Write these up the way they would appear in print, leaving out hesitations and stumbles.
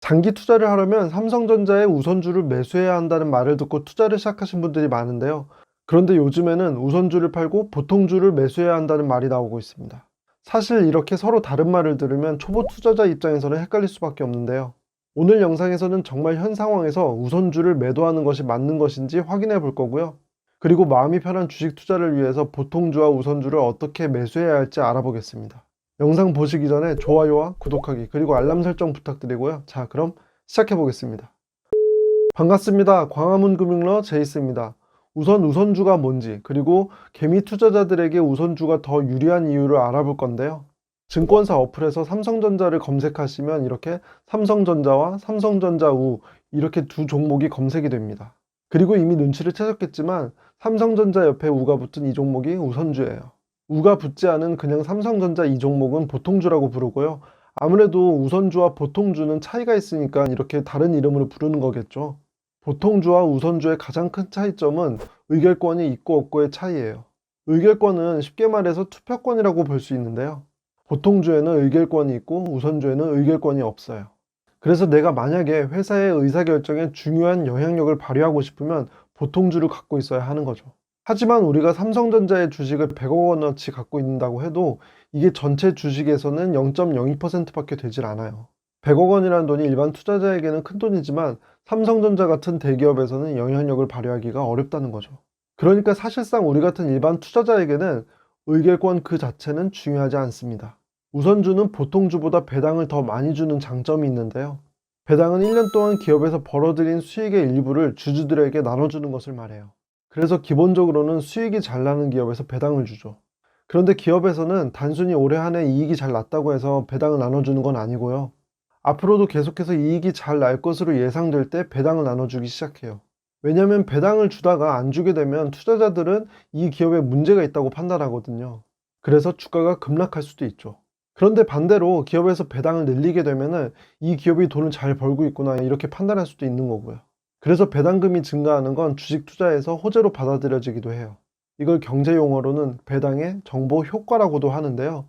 장기 투자를 하려면 삼성전자의 우선주를 매수해야 한다는 말을 듣고 투자를 시작하신 분들이 많은데요. 그런데 요즘에는 우선주를 팔고 보통주를 매수해야 한다는 말이 나오고 있습니다. 사실 이렇게 서로 다른 말을 들으면 초보 투자자 입장에서는 헷갈릴 수밖에 없는데요. 오늘 영상에서는 정말 현 상황에서 우선주를 매도하는 것이 맞는 것인지 확인해 볼 거고요. 그리고 마음이 편한 주식 투자를 위해서 보통주와 우선주를 어떻게 매수해야 할지 알아보겠습니다. 영상 보시기 전에 좋아요와 구독하기 그리고 알람 설정 부탁드리고요. 자, 그럼 시작해 보겠습니다. 반갑습니다. 광화문 금융러 제이스입니다. 우선 우선주가 뭔지 그리고 개미 투자자들에게 우선주가 더 유리한 이유를 알아볼 건데요. 증권사 어플에서 삼성전자를 검색하시면 이렇게 삼성전자와 삼성전자우 이렇게 두 종목이 검색이 됩니다. 그리고 이미 눈치를 채셨겠지만 삼성전자 옆에 우가 붙은 이 종목이 우선주예요. 우가 붙지 않은 그냥 삼성전자 이 종목은 보통주라고 부르고요. 아무래도 우선주와 보통주는 차이가 있으니까 이렇게 다른 이름으로 부르는 거겠죠. 보통주와 우선주의 가장 큰 차이점은 의결권이 있고 없고의 차이예요. 의결권은 쉽게 말해서 투표권이라고 볼 수 있는데요. 보통주에는 의결권이 있고 우선주에는 의결권이 없어요. 그래서 내가 만약에 회사의 의사결정에 중요한 영향력을 발휘하고 싶으면 보통주를 갖고 있어야 하는 거죠. 하지만 우리가 삼성전자의 주식을 100억 원어치 갖고 있다고 해도 이게 전체 주식에서는 0.02%밖에 되질 않아요. 100억 원이라는 돈이 일반 투자자에게는 큰 돈이지만 삼성전자 같은 대기업에서는 영향력을 발휘하기가 어렵다는 거죠. 그러니까 사실상 우리 같은 일반 투자자에게는 의결권 그 자체는 중요하지 않습니다. 우선주는 보통주보다 배당을 더 많이 주는 장점이 있는데요. 배당은 1년 동안 기업에서 벌어들인 수익의 일부를 주주들에게 나눠주는 것을 말해요. 그래서 기본적으로는 수익이 잘 나는 기업에서 배당을 주죠. 그런데 기업에서는 단순히 올해 한 해 이익이 잘 났다고 해서 배당을 나눠주는 건 아니고요. 앞으로도 계속해서 이익이 잘 날 것으로 예상될 때 배당을 나눠주기 시작해요. 왜냐하면 배당을 주다가 안 주게 되면 투자자들은 이 기업에 문제가 있다고 판단하거든요. 그래서 주가가 급락할 수도 있죠. 그런데 반대로 기업에서 배당을 늘리게 되면은 이 기업이 돈을 잘 벌고 있구나 이렇게 판단할 수도 있는 거고요. 그래서 배당금이 증가하는 건 주식 투자에서 호재로 받아들여지기도 해요. 이걸 경제 용어로는 배당의 정보 효과라고도 하는데요.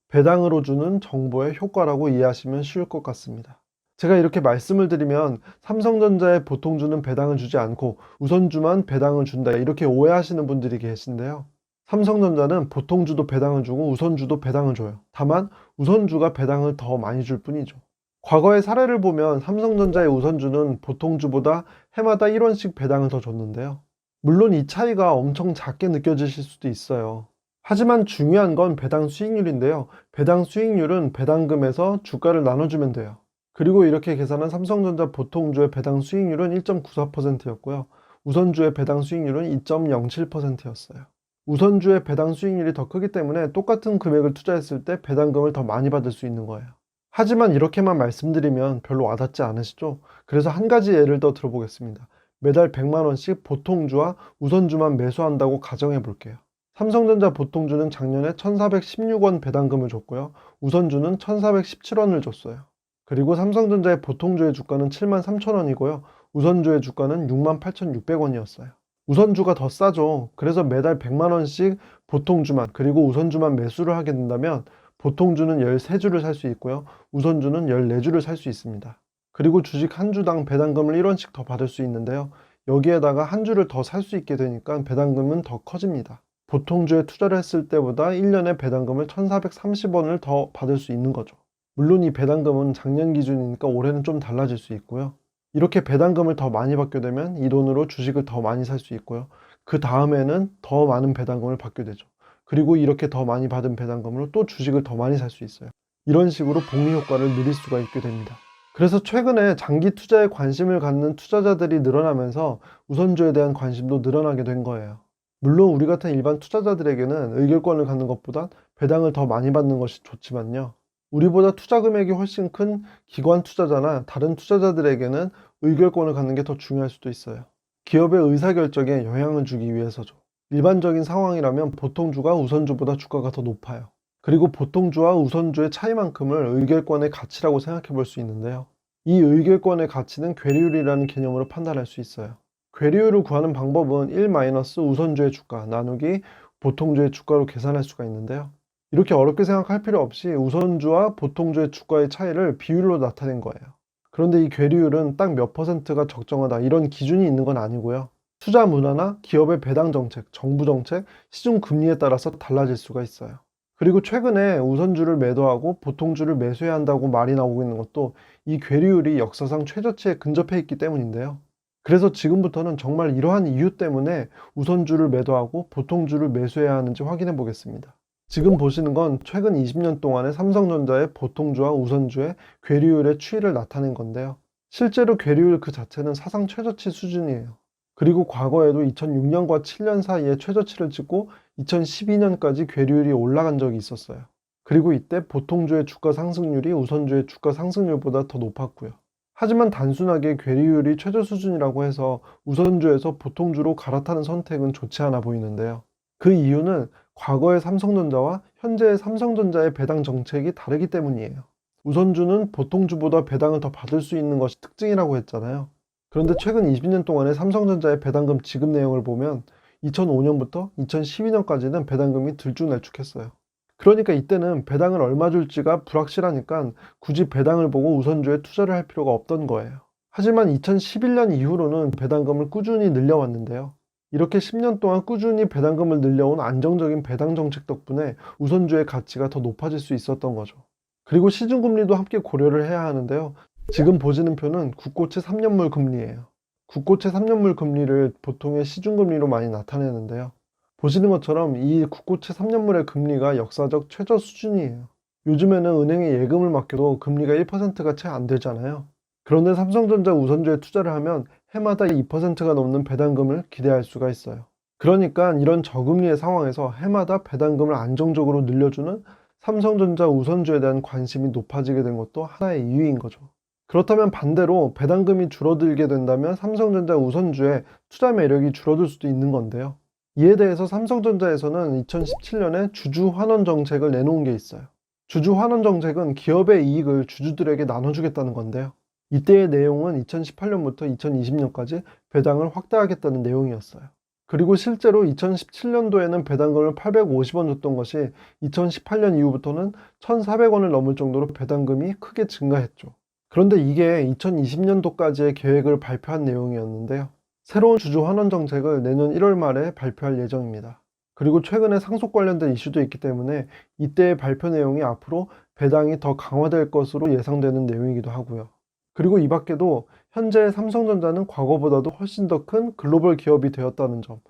배당으로 주는 정보의 효과라고 이해하시면 쉬울 것 같습니다. 제가 이렇게 말씀을 드리면 삼성전자의 보통주는 배당을 주지 않고 우선주만 배당을 준다 이렇게 오해하시는 분들이 계신데요. 삼성전자는 보통주도 배당을 주고 우선주도 배당을 줘요. 다만 우선주가 배당을 더 많이 줄 뿐이죠. 과거의 사례를 보면 삼성전자의 우선주는 보통주보다 해마다 1원씩 배당을 더 줬는데요. 물론 이 차이가 엄청 작게 느껴지실 수도 있어요. 하지만 중요한 건 배당 수익률인데요. 배당 수익률은 배당금에서 주가를 나눠주면 돼요. 그리고 이렇게 계산한 삼성전자 보통주의 배당 수익률은 1.94%였고요. 우선주의 배당 수익률은 2.07%였어요. 우선주의 배당 수익률이 더 크기 때문에 똑같은 금액을 투자했을 때 배당금을 더 많이 받을 수 있는 거예요. 하지만 이렇게만 말씀드리면 별로 와닿지 않으시죠? 그래서 한 가지 예를 더 들어보겠습니다. 매달 100만 원씩 보통주와 우선주만 매수한다고 가정해 볼게요. 삼성전자 보통주는 작년에 1,416원 배당금을 줬고요. 우선주는 1,417원을 줬어요. 그리고 삼성전자의 보통주의 주가는 73,000원이고요. 우선주의 주가는 68,600원이었어요. 우선주가 더 싸죠. 그래서 매달 100만 원씩 보통주만 그리고 우선주만 매수를 하게 된다면 보통주는 13주를 살 수 있고요. 우선주는 14주를 살 수 있습니다. 그리고 주식 한 주당 배당금을 1원씩 더 받을 수 있는데요. 여기에다가 한 주를 더 살 수 있게 되니까 배당금은 더 커집니다. 보통주에 투자를 했을 때보다 1년에 배당금을 1,430원을 더 받을 수 있는 거죠. 물론 이 배당금은 작년 기준이니까 올해는 좀 달라질 수 있고요. 이렇게 배당금을 더 많이 받게 되면 이 돈으로 주식을 더 많이 살 수 있고요. 그 다음에는 더 많은 배당금을 받게 되죠. 그리고 이렇게 더 많이 받은 배당금으로 또 주식을 더 많이 살 수 있어요. 이런 식으로 복리 효과를 누릴 수가 있게 됩니다. 그래서 최근에 장기 투자에 관심을 갖는 투자자들이 늘어나면서 우선주에 대한 관심도 늘어나게 된 거예요. 물론 우리 같은 일반 투자자들에게는 의결권을 갖는 것보다 배당을 더 많이 받는 것이 좋지만요. 우리보다 투자 금액이 훨씬 큰 기관 투자자나 다른 투자자들에게는 의결권을 갖는 게 더 중요할 수도 있어요. 기업의 의사결정에 영향을 주기 위해서죠. 일반적인 상황이라면 보통주가 우선주보다 주가가 더 높아요. 그리고 보통주와 우선주의 차이만큼을 의결권의 가치라고 생각해 볼 수 있는데요. 이 의결권의 가치는 괴리율이라는 개념으로 판단할 수 있어요. 괴리율을 구하는 방법은 1 우선주의 주가 나누기 보통주의 주가로 계산할 수가 있는데요. 이렇게 어렵게 생각할 필요 없이 우선주와 보통주의 주가의 차이를 비율로 나타낸 거예요. 그런데 이 괴리율은 딱 몇 퍼센트가 적정하다 이런 기준이 있는 건 아니고요. 투자 문화나 기업의 배당 정책, 정부 정책, 시중 금리에 따라서 달라질 수가 있어요. 그리고 최근에 우선주를 매도하고 보통주를 매수해야 한다고 말이 나오고 있는 것도 이 괴리율이 역사상 최저치에 근접해 있기 때문인데요. 그래서 지금부터는 정말 이러한 이유 때문에 우선주를 매도하고 보통주를 매수해야 하는지 확인해 보겠습니다. 지금 보시는 건 최근 20년 동안의 삼성전자의 보통주와 우선주의 괴리율의 추이를 나타낸 건데요. 실제로 괴리율 그 자체는 사상 최저치 수준이에요. 그리고 과거에도 2006년과 7년 사이에 최저치를 찍고 2012년까지 괴리율이 올라간 적이 있었어요. 그리고 이때 보통주의 주가 상승률이 우선주의 주가 상승률보다 더 높았고요. 하지만 단순하게 괴리율이 최저 수준이라고 해서 우선주에서 보통주로 갈아타는 선택은 좋지 않아 보이는데요. 그 이유는 과거의 삼성전자와 현재의 삼성전자의 배당 정책이 다르기 때문이에요. 우선주는 보통주보다 배당을 더 받을 수 있는 것이 특징이라고 했잖아요. 그런데 최근 20년 동안의 삼성전자의 배당금 지급 내용을 보면 2005년부터 2012년까지는 배당금이 들쭉날쭉했어요. 그러니까 이때는 배당을 얼마 줄지가 불확실하니까 굳이 배당을 보고 우선주에 투자를 할 필요가 없던 거예요. 하지만 2011년 이후로는 배당금을 꾸준히 늘려왔는데요. 이렇게 10년 동안 꾸준히 배당금을 늘려온 안정적인 배당 정책 덕분에 우선주의 가치가 더 높아질 수 있었던 거죠. 그리고 시중금리도 함께 고려를 해야 하는데요. 지금 보시는 표는 국고채 3년물 금리예요. 국고채 3년물 금리를 보통의 시중금리로 많이 나타내는데요. 보시는 것처럼 이 국고채 3년물의 금리가 역사적 최저 수준이에요. 요즘에는 은행에 예금을 맡겨도 금리가 1%가 채 안 되잖아요. 그런데 삼성전자 우선주에 투자를 하면 해마다 2%가 넘는 배당금을 기대할 수가 있어요. 그러니까 이런 저금리의 상황에서 해마다 배당금을 안정적으로 늘려주는 삼성전자 우선주에 대한 관심이 높아지게 된 것도 하나의 이유인 거죠. 그렇다면 반대로 배당금이 줄어들게 된다면 삼성전자 우선주의 투자 매력이 줄어들 수도 있는 건데요. 이에 대해서 삼성전자에서는 2017년에 주주 환원 정책을 내놓은 게 있어요. 주주 환원 정책은 기업의 이익을 주주들에게 나눠주겠다는 건데요. 이때의 내용은 2018년부터 2020년까지 배당을 확대하겠다는 내용이었어요. 그리고 실제로 2017년도에는 배당금을 850원 줬던 것이 2018년 이후부터는 1,400원을 넘을 정도로 배당금이 크게 증가했죠. 그런데 이게 2020년도까지의 계획을 발표한 내용이었는데요. 새로운 주주 환원 정책을 내년 1월 말에 발표할 예정입니다. 그리고 최근에 상속 관련된 이슈도 있기 때문에 이때의 발표 내용이 앞으로 배당이 더 강화될 것으로 예상되는 내용이기도 하고요. 그리고 이 밖에도 현재 삼성전자는 과거보다도 훨씬 더 큰 글로벌 기업이 되었다는 점,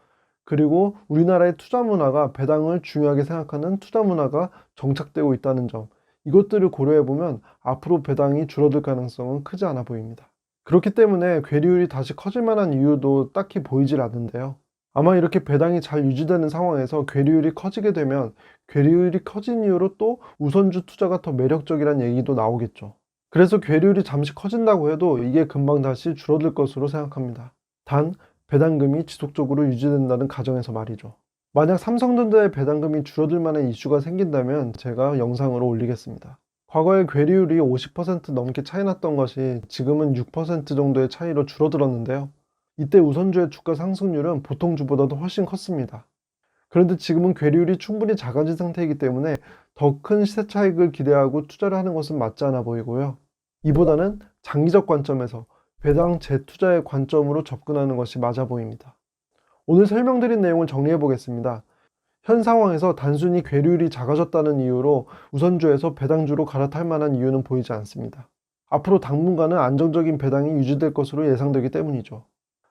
그리고 우리나라의 투자 문화가 배당을 중요하게 생각하는 투자 문화가 정착되고 있다는 점, 이것들을 고려해보면 앞으로 배당이 줄어들 가능성은 크지 않아 보입니다. 그렇기 때문에 괴리율이 다시 커질 만한 이유도 딱히 보이질 않는데요. 아마 이렇게 배당이 잘 유지되는 상황에서 괴리율이 커지게 되면 괴리율이 커진 이후로 또 우선주 투자가 더 매력적이란 얘기도 나오겠죠. 그래서 괴리율이 잠시 커진다고 해도 이게 금방 다시 줄어들 것으로 생각합니다. 단, 배당금이 지속적으로 유지된다는 가정에서 말이죠. 만약 삼성전자의 배당금이 줄어들 만한 이슈가 생긴다면 제가 영상으로 올리겠습니다. 과거에 괴리율이 50% 넘게 차이 났던 것이 지금은 6% 정도의 차이로 줄어들었는데요. 이때 우선주의 주가 상승률은 보통주보다도 훨씬 컸습니다. 그런데 지금은 괴리율이 충분히 작아진 상태이기 때문에 더 큰 시세 차익을 기대하고 투자를 하는 것은 맞지 않아 보이고요. 이보다는 장기적 관점에서 배당 재투자의 관점으로 접근하는 것이 맞아 보입니다. 오늘 설명드린 내용을 정리해 보겠습니다. 현 상황에서 단순히 괴리율이 작아졌다는 이유로 우선주에서 배당주로 갈아탈 만한 이유는 보이지 않습니다. 앞으로 당분간은 안정적인 배당이 유지될 것으로 예상되기 때문이죠.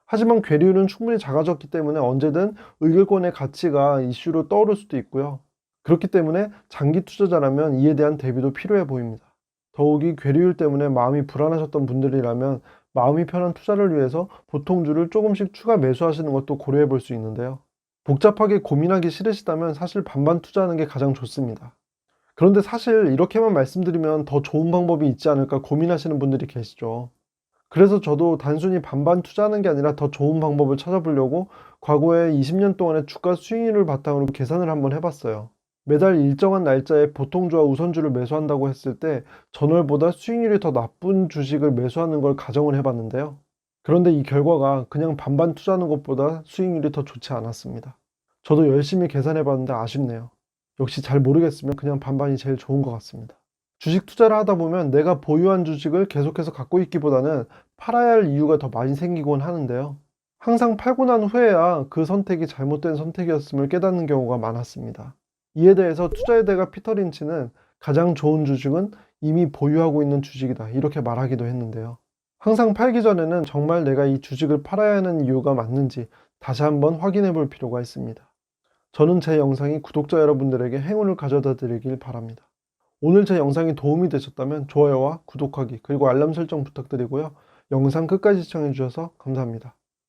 하지만 괴리율은 충분히 작아졌기 때문에 언제든 의결권의 가치가 이슈로 떠오를 수도 있고요. 그렇기 때문에 장기 투자자라면 이에 대한 대비도 필요해 보입니다. 더욱이 괴리율 때문에 마음이 불안하셨던 분들이라면 마음이 편한 투자를 위해서 보통주를 조금씩 추가 매수하시는 것도 고려해 볼 수 있는데요. 복잡하게 고민하기 싫으시다면 사실 반반 투자하는 게 가장 좋습니다. 그런데 사실 이렇게만 말씀드리면 더 좋은 방법이 있지 않을까 고민하시는 분들이 계시죠. 그래서 저도 단순히 반반 투자하는 게 아니라 더 좋은 방법을 찾아보려고 과거에 20년 동안의 주가 수익률을 바탕으로 계산을 한번 해봤어요. 매달 일정한 날짜에 보통주와 우선주를 매수한다고 했을 때 전월보다 수익률이 더 나쁜 주식을 매수하는 걸 가정을 해봤는데요. 그런데 이 결과가 그냥 반반 투자하는 것보다 수익률이 더 좋지 않았습니다. 저도 열심히 계산해봤는데 아쉽네요. 역시 잘 모르겠으면 그냥 반반이 제일 좋은 것 같습니다. 주식 투자를 하다 보면 내가 보유한 주식을 계속해서 갖고 있기보다는 팔아야 할 이유가 더 많이 생기곤 하는데요. 항상 팔고 난 후에야 그 선택이 잘못된 선택이었음을 깨닫는 경우가 많았습니다. 이에 대해서 투자의 대가 피터 린치는 가장 좋은 주식은 이미 보유하고 있는 주식이다, 이렇게 말하기도 했는데요. 항상 팔기 전에는 정말 내가 이 주식을 팔아야 하는 이유가 맞는지 다시 한번 확인해 볼 필요가 있습니다. 저는 제 영상이 구독자 여러분들에게 행운을 가져다 드리길 바랍니다. 오늘 제 영상이 도움이 되셨다면 좋아요와 구독하기 그리고 알람 설정 부탁드리고요. 영상 끝까지 시청해 주셔서 감사합니다.